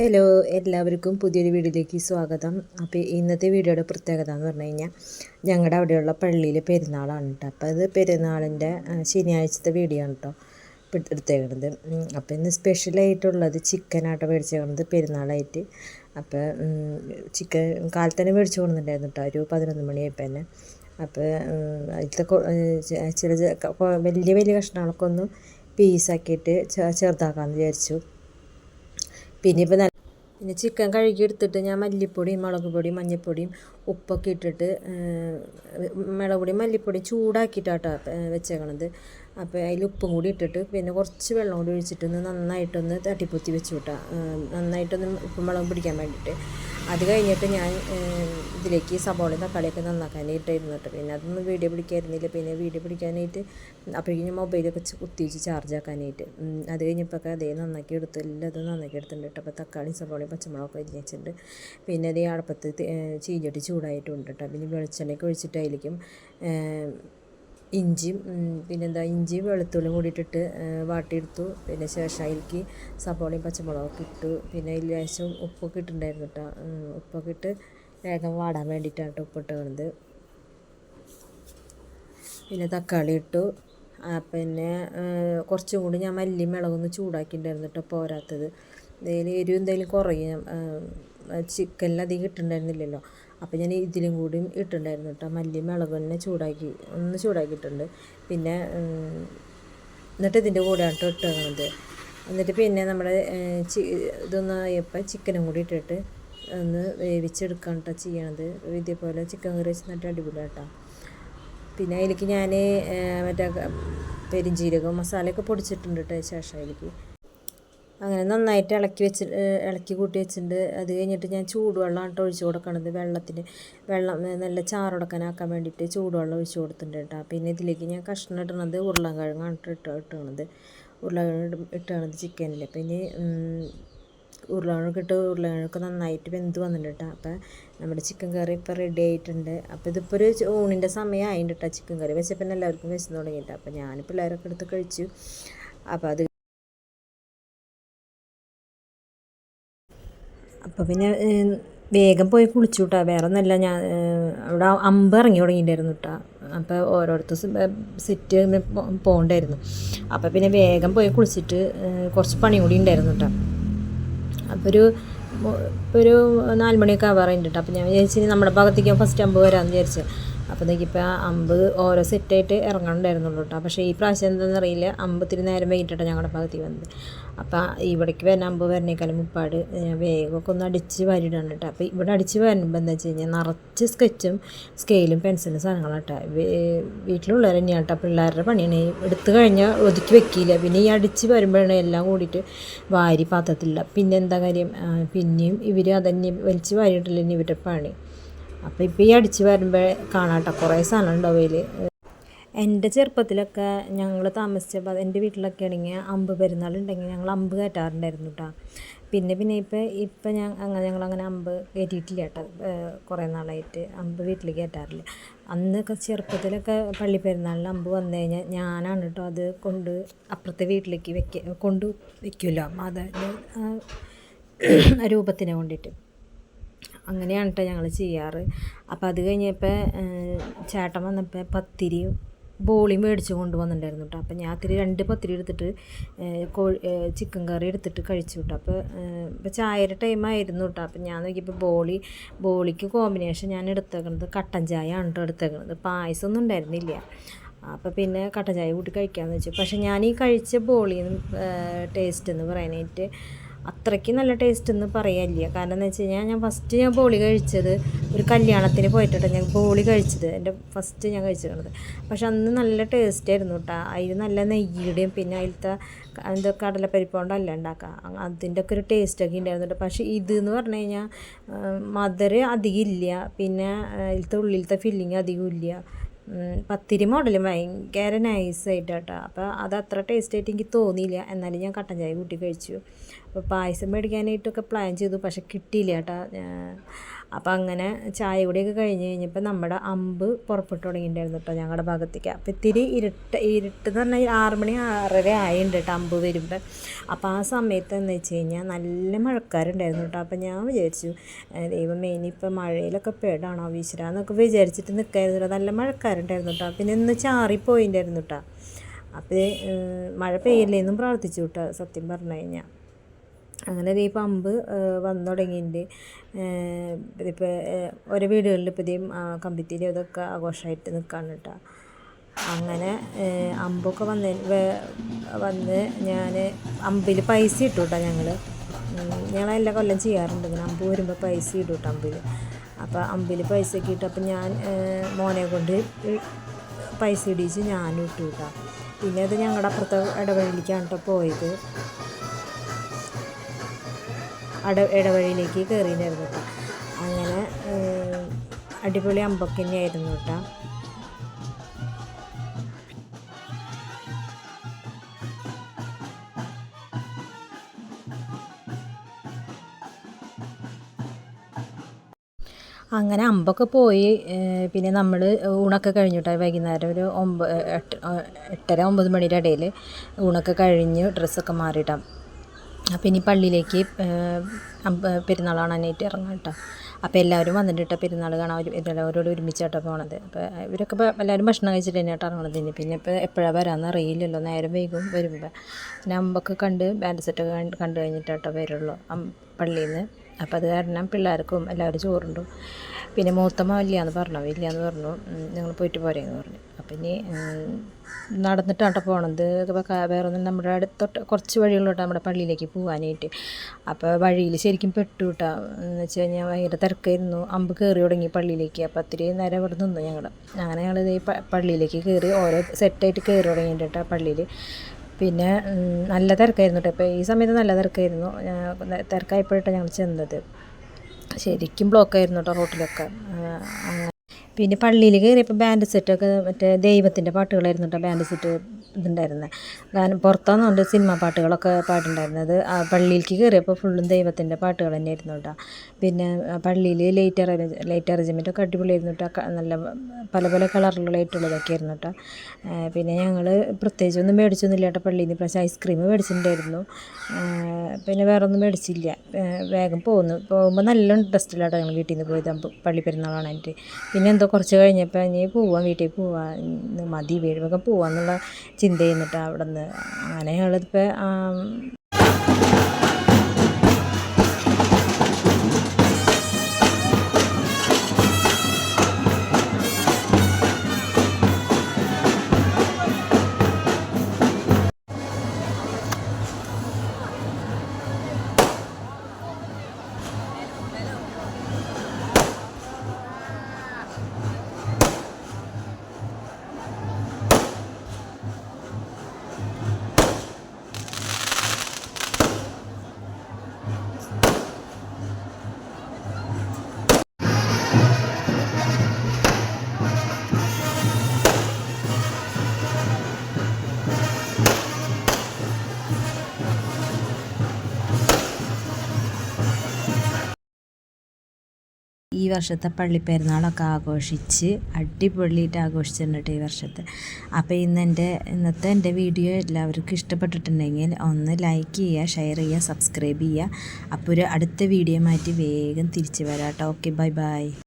Hello, എല്ലാവർക്കും പുതിയൊരു വീഡിയോയിലേക്ക് സ്വാഗതം. അപ്പോൾ ഇന്നത്തെ വീഡിയോയുടെ പ്രത്യേകത എന്ന് പറഞ്ഞു കഴിഞ്ഞാൽ ഞങ്ങളുടെ അവിടെയുള്ള പള്ളിയിൽ പെരുന്നാളാണ് കേട്ടോ. അപ്പോൾ അത് പെരുന്നാളിൻ്റെ ശനിയാഴ്ചത്തെ വീഡിയോ ആണ് കേട്ടോ എടുത്തേക്കണത്. അപ്പോൾ ഇന്ന് സ്പെഷ്യലായിട്ടുള്ളത് ചിക്കനാട്ടോ മേടിച്ചേക്കണത് പെരുന്നാളായിട്ട്. അപ്പോൾ ചിക്കൻ കാലത്ത് തന്നെ മേടിച്ചു കൊണ്ടുണ്ടായിരുന്നു കേട്ടോ, ഒരു 11 മണിയായപ്പോൾ തന്നെ. അപ്പോൾ അതിലത്തെ ചില വലിയ വലിയ കഷ്ണങ്ങളൊക്കെ ഒന്ന് പീസാക്കിയിട്ട് ചെറുതാക്കാമെന്ന് വിചാരിച്ചു. പിന്നെ ചിക്കൻ കഴുകി എടുത്തിട്ട് ഞാൻ മല്ലിപ്പൊടിയും മുളക് പൊടിയും മഞ്ഞൾപ്പൊടിയും ഉപ്പൊക്കെ ഇട്ടിട്ട് മുളക് പൊടിയും മല്ലിപ്പൊടിയും ചൂടാക്കിയിട്ടാട്ടോ വെച്ചേക്കണത്. അപ്പോൾ അതിൽ ഉപ്പും കൂടി ഇട്ടിട്ട് പിന്നെ കുറച്ച് വെള്ളം കൂടി ഒഴിച്ചിട്ടൊന്ന് നന്നായിട്ടൊന്ന് തട്ടിപ്പൊത്തി വെച്ചു വിട്ടാൽ നന്നായിട്ടൊന്ന് ഉപ്പും വെള്ളം പിടിക്കാൻ വേണ്ടിയിട്ട്. അത് കഴിഞ്ഞിട്ട് ഞാൻ ഇതിലേക്ക് സബോളയും തക്കാളിയൊക്കെ നന്നാക്കാനായിട്ടായിരുന്നു കേട്ടോ. പിന്നെ അതൊന്നും വീഡിയോ പിടിക്കായിരുന്നില്ല. പിന്നെ വീഡിയോ പിടിക്കാനായിട്ട് അപ്പോഴേക്കും ഞാൻ മൊബൈലൊക്കെ കുത്തിവെച്ച് ചാർജ് ആക്കാനായിട്ട് അത് കഴിഞ്ഞപ്പോൾ അതേ നന്നാക്കി എടുത്തു, എല്ലാം അത് നന്നാക്കി എടുത്തിട്ടുണ്ട് കേട്ടോ. അപ്പോൾ തക്കാളിയും സബോളയും പച്ചമുളകൊക്കെ അരിഞ്ഞ് വെച്ചിട്ടുണ്ട്. പിന്നെ അതേ അടുപ്പത്ത് ചീഞ്ചട്ടി ചൂടായിട്ടുണ്ട് കേട്ടോ. പിന്നെ വെളിച്ചെണ്ണയൊക്കെ ഒഴിച്ചിട്ട് അതിലേക്കും ഇഞ്ചിയും ഇഞ്ചിയും വെളുത്തുള്ളിയും കൂടി ഇട്ടിട്ട് വാട്ടിയെടുത്തു. പിന്നെ ശേഷം അതിലേക്ക് സബോളയും പച്ചമുളകൊക്കെ ഇട്ടു. പിന്നെ അതിൽ ലേശം ഉപ്പൊക്കെ ഇട്ടിട്ടുണ്ടായിരുന്നു കേട്ടോ. ഉപ്പൊക്കെ ഇട്ട് വേഗം വാടാൻ വേണ്ടിയിട്ടാണ് കേട്ടോ ഉപ്പിട്ട് വേണത്. പിന്നെ തക്കാളി ഇട്ടു. പിന്നെ കുറച്ചും കൂടി ഞാൻ മല്ലി മുളകൊന്ന് ചൂടാക്കിയിട്ടുണ്ടായിരുന്നു കേട്ടോ, പോരാത്തത്. എന്തെങ്കിലും എരിവ് എന്തെങ്കിലും കുറയും, ചിക്കനിൽ അധികം ഇട്ടിട്ടുണ്ടായിരുന്നില്ലല്ലോ. അപ്പോൾ ഞാൻ ഇതിലും കൂടിയും ഇട്ടിട്ടുണ്ടായിരുന്നു കേട്ടോ. മല്ലി മുളക് തന്നെ ചൂടാക്കിയിട്ടുണ്ട്. പിന്നെ എന്നിട്ട് ഇതിൻ്റെ കൂടെയാണ് കേട്ടോ ഇട്ടത്. എന്നിട്ട് പിന്നെ നമ്മുടെ ഇതൊന്നായപ്പോൾ ചിക്കനും കൂടി ഇട്ടിട്ട് ഒന്ന് വേവിച്ചെടുക്കാൻ കേട്ടോ ചെയ്യണത്. ഇതേപോലെ ചിക്കൻ കറി വെച്ച് നട്ട് അടിപൊളിയാണ് കേട്ടോ. പിന്നെ അതിലേക്ക് ഞാൻ മറ്റേ പെരിഞ്ജീരകം മസാലയൊക്കെ പൊടിച്ചിട്ടുണ്ട് കേട്ടോ. ശേഷം അതിലേക്ക് അങ്ങനെ നന്നായിട്ട് ഇളക്കി കൂട്ടി വെച്ചിട്ടുണ്ട്. അത് കഴിഞ്ഞിട്ട് ഞാൻ ചൂടുവെള്ളമാണ് കേട്ടോ ഒഴിച്ച് കൊടുക്കണത്. വെള്ളം നല്ല ചാറുടക്കാനാക്കാൻ വേണ്ടിയിട്ട് ചൂടുവെള്ളം ഒഴിച്ച് കൊടുത്തിട്ടുണ്ട് കേട്ടോ. പിന്നെ ഇതിലേക്ക് ഞാൻ കഷ്ണം ഇട്ടണത് ഉരുളക്കിഴങ്ങാണ് ഇട്ടണത്. ഉരുളക്കിഴങ്ങ് ഇട്ടണത് ചിക്കനിൽ. പിന്നെ ഉരുളക്കിഴങ്ങൊക്കെ നന്നായിട്ട് വെന്ത് വന്നിട്ടുണ്ട് കേട്ടോ. അപ്പോൾ നമ്മുടെ ചിക്കൻ കറി ഇപ്പോൾ റെഡി ആയിട്ടുണ്ട്. അപ്പോൾ ഇതിപ്പോൾ ഒരു ഊണിൻ്റെ സമയമായിട്ടുണ്ട് കേട്ടോ. ചിക്കൻ കറി വെച്ചപ്പോൾ എല്ലാവർക്കും വിശന്ന് തുടങ്ങിയിട്ട്. അപ്പോൾ ഞാൻ പിള്ളേരൊക്കെ എടുത്ത് കഴിച്ചു. അപ്പോൾ പിന്നെ വേഗം പോയി കുളിച്ചു കേട്ടോ. വേറെ ഒന്നല്ല, ഞാൻ അവിടെ അമ്പ് ഇറങ്ങി തുടങ്ങിയിട്ടുണ്ടായിരുന്നു കേട്ടോ. അപ്പോൾ ഓരോരുത്തർ സെറ്റ് പോകണ്ടായിരുന്നു. അപ്പോൾ പിന്നെ വേഗം പോയി കുളിച്ചിട്ട് കുറച്ച് പണി കൂടി ഉണ്ടായിരുന്നു കേട്ടോ. അപ്പോൾ ഒരു 4 മണിയൊക്കെ ആവാറുണ്ട് കേട്ടോ. അപ്പോൾ ഞാൻ വിചാരിച്ചു നമ്മുടെ ഭാഗത്തേക്ക് ഫസ്റ്റ് അമ്പ് വരാമെന്ന് വിചാരിച്ചു. അപ്പോൾ നോക്കിയപ്പോൾ അമ്പ് ഓരോ സെറ്റായിട്ട് ഇറങ്ങണ്ടായിരുന്നുള്ളൂ കേട്ടോ. പക്ഷേ ഈ പ്രാവശ്യം എന്താണെന്ന് അറിയില്ല, അമ്പ് ഇത്തിരി നേരം വൈകിട്ടാണ് ഞങ്ങളുടെ ഭാഗത്തേക്ക് വന്നത്. അപ്പോൾ ഇവിടേക്ക് വരുന്ന അമ്പ് വരണേക്കാളും മുപ്പാട് വേഗമൊക്കെ ഒന്ന് അടിച്ച് വാരിയിടാണ് കേട്ടോ. അപ്പോൾ ഇവിടെ അടിച്ച് വരുമ്പോൾ എന്താ വെച്ച് കഴിഞ്ഞാൽ നിറച്ച് സ്കെച്ചും സ്കെയിലും പെൻസിലും സാധനങ്ങളാണ് കേട്ടോ. വീട്ടിലുള്ളവർ തന്നെയാണ് കേട്ടോ. പിള്ളേരുടെ പണിയാണ്. എടുത്തു കഴിഞ്ഞാൽ ഒതുക്കി വെക്കില്ല. പിന്നെ ഈ അടിച്ച് വരുമ്പോഴാണ് എല്ലാം കൂടിയിട്ട് വാരി പാത്രത്തില്ല. പിന്നെ എന്താ കാര്യം, പിന്നെയും ഇവർ അതന്നെ വലിച്ച് വാരിയിട്ടില്ല ഇവരുടെ പണി. അപ്പോൾ ഇപ്പോൾ ഈ അടിച്ച് വരുമ്പോൾ കാണാം കേട്ടോ, കുറേ സാധനം ഉണ്ടാവും അതിൽ. എൻ്റെ ചെറുപ്പത്തിലൊക്കെ ഞങ്ങൾ താമസിച്ചപ്പോൾ എൻ്റെ വീട്ടിലൊക്കെ ആണെങ്കിൽ അമ്പ് പെരുന്നാളുണ്ടെങ്കിൽ ഞങ്ങൾ അമ്പ് കയറ്റാറുണ്ടായിരുന്നു കേട്ടോ. പിന്നെ ഞങ്ങളങ്ങനെ അമ്പ് കയറ്റിയിട്ടില്ല കേട്ടോ. കുറേ നാളായിട്ട് അമ്പ് വീട്ടിൽ കയറ്റാറില്ല. അന്നൊക്കെ ചെറുപ്പത്തിലൊക്കെ പള്ളി പെരുന്നാളിന് അമ്പ് വന്നു കഴിഞ്ഞാൽ ഞാനാണ് കേട്ടോ അത് കൊണ്ട് അപ്പുറത്തെ വീട്ടിലേക്ക് കൊണ്ട് വയ്ക്കുമല്ലോ, അതിൻ്റെ രൂപത്തിനെ കൊണ്ടിട്ട്. അങ്ങനെയാണ് കേട്ടോ ഞങ്ങൾ ചെയ്യാറ്. അപ്പോൾ അത് കഴിഞ്ഞപ്പോൾ ചേട്ടൻ വന്നപ്പോൾ പത്തിരിയും ബോളിയും മേടിച്ച് കൊണ്ടുവന്നിട്ടുണ്ടായിരുന്നു കേട്ടോ. അപ്പോൾ ഞാൻ 2 പത്തിരി എടുത്തിട്ട് ചിക്കൻ കറി എടുത്തിട്ട് കഴിച്ചു കേട്ടോ. അപ്പോൾ ചായയുടെ ടൈമായിരുന്നു കേട്ടോ. അപ്പോൾ ഞാൻ നോക്കിയപ്പോൾ ബോളിക്ക് കോമ്പിനേഷൻ ഞാൻ എടുത്തേക്കുന്നത് കട്ടൻ ചായ ആണ് കേട്ടോ എടുത്തേക്കുന്നത്. പായസമൊന്നും ഉണ്ടായിരുന്നില്ല. അപ്പോൾ പിന്നെ കട്ടൻ ചായ കൂട്ടി കഴിക്കാമെന്ന് വെച്ചു. പക്ഷേ ഞാൻ ഈ കഴിച്ച ബോളിന്ന് ടേസ്റ്റ് എന്ന് പറയാനായിട്ട് അത്രയ്ക്ക് നല്ല ടേസ്റ്റ് എന്ന് പറയാനില്ല. കാരണം എന്ന് വെച്ച് കഴിഞ്ഞാൽ ഞാൻ ബോളി കഴിച്ചത് ഒരു കല്യാണത്തിന് പോയിട്ടാണ് ഞാൻ ബോളി കഴിച്ചത്. എൻ്റെ ഫസ്റ്റ് ഞാൻ കഴിച്ചിരുന്നത്. പക്ഷെ അന്ന് നല്ല ടേസ്റ്റ് ആയിരുന്നു കേട്ടോ. അതിൽ നല്ല നെയ്യുടെയും പിന്നെ അതിലത്തെ എന്താ കടലപ്പരിപ്പ് കൊണ്ടല്ല ഉണ്ടാക്കുക, അതിൻ്റെ ഒക്കെ ഒരു ടേസ്റ്റൊക്കെ ഉണ്ടായിരുന്നു കേട്ടോ. പക്ഷേ ഇതെന്ന് പറഞ്ഞു കഴിഞ്ഞാൽ മധുരം അധികം ഇല്ല. പിന്നെ അതിലത്തെ ഉള്ളിലത്തെ ഫില്ലിങ് അധികം ഇല്ല. പത്തിരി മോഡലും ഭയങ്കര നൈസായിട്ട് കേട്ടോ. അപ്പോൾ അത് അത്ര ടേസ്റ്റായിട്ട് എനിക്ക് തോന്നിയില്ല. എന്നാലും ഞാൻ കട്ടൻ ചായ കൂട്ടി കഴിച്ചു. അപ്പോൾ പായസം മേടിക്കാനായിട്ടൊക്കെ പ്ലാൻ ചെയ്തു, പക്ഷെ കിട്ടിയില്ല കേട്ടോ. അപ്പോൾ അങ്ങനെ ചായ കൂടിയൊക്കെ കഴിഞ്ഞ് കഴിഞ്ഞപ്പോൾ നമ്മുടെ അമ്പ് പുറപ്പെട്ടു തുടങ്ങിയിട്ടുണ്ടായിരുന്നു കേട്ടോ ഞങ്ങളുടെ ഭാഗത്തേക്ക്. അപ്പോൾ ഇത്തിരി ഇരുട്ടെന്ന് പറഞ്ഞാൽ 6 മണി 6:30 ആയിട്ടുണ്ട് കേട്ടോ അമ്പ് വരുമ്പോൾ. അപ്പോൾ ആ സമയത്ത് എന്ന് വെച്ച് കഴിഞ്ഞാൽ നല്ല മഴക്കാരുണ്ടായിരുന്നു കേട്ടോ. അപ്പോൾ ഞാൻ വിചാരിച്ചു ദൈവമേ ഇനിയിപ്പോൾ മഴയിലൊക്കെ പേടാണോ വീശരാന്നൊക്കെ വിചാരിച്ചിട്ട് നിൽക്കായിരുന്നു. നല്ല മഴക്കാരുണ്ടായിരുന്നു കേട്ടോ. പിന്നെ ഇന്ന് ചാറിപ്പോയിണ്ടായിരുന്നു കേട്ടോ. അപ്പോൾ മഴ പെയ്യില്ലേന്നും പ്രാർത്ഥിച്ചു കേട്ടോ സത്യം പറഞ്ഞു കഴിഞ്ഞാൽ. അങ്ങനെ ഈ പമ്പ് വന്നു തുടങ്ങിയിട്ടുണ്ട്. ഇതിപ്പോൾ ഓരോ വീടുകളിൽ ഇപ്പോൾ ഇതേയും കമ്പിത്തിരി ഇതൊക്കെ ആഘോഷമായിട്ട് നിൽക്കുകയാണ് കേട്ടോ. അങ്ങനെ അമ്പൊക്കെ വന്ന് ഞാൻ അമ്പിൽ പൈസ ഇട്ടു കേട്ടോ. ഞങ്ങളെല്ലാ കൊല്ലം ചെയ്യാറുണ്ട് ഇങ്ങനെ അമ്പ് വരുമ്പോൾ പൈസ ഇട്ടു കേട്ടോ അമ്പിൽ. അപ്പോൾ അമ്പിൽ പൈസ ഒക്കെ ഇട്ടു. അപ്പോൾ ഞാൻ മോനെ കൊണ്ട് പൈസ ഇടിച്ച് ഞാനും ഇട്ടു കേട്ടോ. പിന്നെ അത് ഞങ്ങളുടെ അപ്പുറത്തെ ഇടവഴിയിലേക്കാണ് കേട്ടോ പോയത്. ഇടവഴിയിലേക്ക് കയറിയിട്ടുണ്ടായിരുന്നു കേട്ടോ. അങ്ങനെ അടിപൊളി അമ്പൊക്കെ തന്നെയായിരുന്നു കേട്ടോ. അങ്ങനെ അമ്പൊക്കെ പോയി. പിന്നെ നമ്മൾ ഊണൊക്കെ കഴിഞ്ഞിട്ട് വൈകുന്നേരം ഒരു 8:30 9 മണിയുടെ ഇടയിൽ ഊണൊക്കെ കഴിഞ്ഞ് ഡ്രസ്സൊക്കെ മാറിയിട്ടാണ്. അപ്പോൾ ഇനി പള്ളിയിലേക്ക് പെരുന്നാൾ കാണാനായിട്ട് ഇറങ്ങാം കേട്ടോ. അപ്പോൾ എല്ലാവരും വന്നിട്ട് പെരുന്നാൾ കാണാൻ എല്ലാവരോട് ഒരുമിച്ചാട്ടോ പോണത്. അപ്പോൾ ഇവരൊക്കെ എല്ലാവരും ഭക്ഷണം കഴിച്ചിട്ട് തന്നെയായിട്ട് ഇറങ്ങണത്. പിന്നെ ഇപ്പോൾ എപ്പോഴാണ് വരാമെന്ന് അറിയില്ലല്ലോ, നേരം വൈകും വരുമ്പോൾ. പിന്നെ അമ്പൊക്കെ കണ്ട് ബാൻഡ് സെറ്റൊക്കെ കണ്ടു കഴിഞ്ഞിട്ടാട്ടോ വരുള്ളൂ പള്ളിയിൽ നിന്ന്. അപ്പോൾ അത് കാരണം പിള്ളേർക്കും എല്ലാവരും ചോറുണ്ടു. പിന്നെ മൂത്തമ്മ ഇല്ലയെന്ന് പറഞ്ഞു ഞങ്ങൾ പോയിട്ട് പോരേന്ന് പറഞ്ഞു. അപ്പം ഇനി നടന്നിട്ടാട്ടോ പോണത്. വേറെ ഒന്നും നമ്മുടെ അടുത്തോട്ട് കുറച്ച് വഴികളിലോട്ട് നമ്മുടെ പള്ളിയിലേക്ക് പോകാനായിട്ട്. അപ്പോൾ വഴിയിൽ ശരിക്കും പെട്ടു കേട്ടോ. എന്ന് വെച്ച് കഴിഞ്ഞാൽ ഭയങ്കര തിരക്കായിരുന്നു. അമ്പ് കയറി തുടങ്ങി പള്ളിയിലേക്ക്. അപ്പോൾ ഒത്തിരി നേരം ഇവിടെ നിന്നു ഞങ്ങൾ. അങ്ങനെ ഞങ്ങളിത് പള്ളിയിലേക്ക് കയറി ഓരോ സെറ്റായിട്ട് കയറി തുടങ്ങിയിട്ട് കേട്ടോ പള്ളിയിൽ. പിന്നെ നല്ല തിരക്കായിരുന്നു കേട്ടോ. ഇപ്പോൾ ഈ സമയത്ത് നല്ല തിരക്കായിരുന്നു. തിരക്കായപ്പോഴാണ് ഞങ്ങൾ ചെന്നത്. ശരിക്കും ബ്ലോക്കായിരുന്നു കേട്ടോ റോട്ടിലൊക്കെ. പിന്നെ പള്ളിയിൽ കയറിയപ്പോൾ ബാൻഡ് സെറ്റൊക്കെ മറ്റേ ദൈവത്തിൻ്റെ പാട്ടുകളായിരുന്നു കേട്ടോ ബാൻഡ് സെറ്റ് ഇതുണ്ടായിരുന്നത്. കാരണം പുറത്താന്നുകൊണ്ട് സിനിമ പാട്ടുകളൊക്കെ പാട്ടുണ്ടായിരുന്നത്. പള്ളിയിലേക്ക് കയറിയപ്പോൾ ഫുള്ളും ദൈവത്തിൻ്റെ പാട്ടുകൾ തന്നെയായിരുന്നു കേട്ടോ. പിന്നെ പള്ളിയിൽ ലൈറ്റ് അറേഞ്ച്മെൻറ്റൊക്കെ അടിപൊളിയായിരുന്നു കേട്ടോ. നല്ല പല പല കളറിലുള്ള ലൈറ്റുള്ളതൊക്കെ ആയിരുന്നു കേട്ടോ. പിന്നെ ഞങ്ങൾ പ്രത്യേകിച്ചൊന്നും മേടിച്ചൊന്നുമില്ല കേട്ടോ പള്ളിയിൽ നിന്ന്. പക്ഷേ ഐസ്ക്രീം മേടിച്ചിട്ടുണ്ടായിരുന്നു. പിന്നെ വേറെ ഒന്നും മേടിച്ചില്ല. വേഗം പോകുമ്പോൾ നല്ല ഇൻട്രസ്റ്റിലാട്ടോ ഞങ്ങൾ വീട്ടിൽ നിന്ന് പോയത് പള്ളി പെരുന്നാൾ കാണാനായിട്ട്. പിന്നെ എന്തോ കുറച്ച് കഴിഞ്ഞപ്പോൾ ഇനി വീട്ടിൽ പോവാം മതി വേഗം പോവാന്നുള്ള ചിന്ത ചെയ്യുന്നിട്ട് അവിടെ നിന്ന്. അങ്ങനെ ഞങ്ങളിപ്പോൾ ഈ വർഷത്തെ പള്ളിപ്പെരുന്നാളൊക്കെ ആഘോഷിച്ച് അടിപൊളിയായിട്ട് ആഘോഷിച്ചിട്ടുണ്ട് ഈ വർഷത്തെ. അപ്പോൾ ഇന്നത്തെ എൻ്റെ വീഡിയോ എല്ലാവർക്കും ഇഷ്ടപ്പെട്ടിട്ടുണ്ടെങ്കിൽ ഒന്ന് ലൈക്ക് ചെയ്യുക, ഷെയർ ചെയ്യുക, സബ്സ്ക്രൈബ് ചെയ്യുക. അപ്പോൾ ഒരു അടുത്ത വീഡിയോ മാറ്റി വേഗം തിരിച്ചു വരാം കേട്ടോ. Okay, by.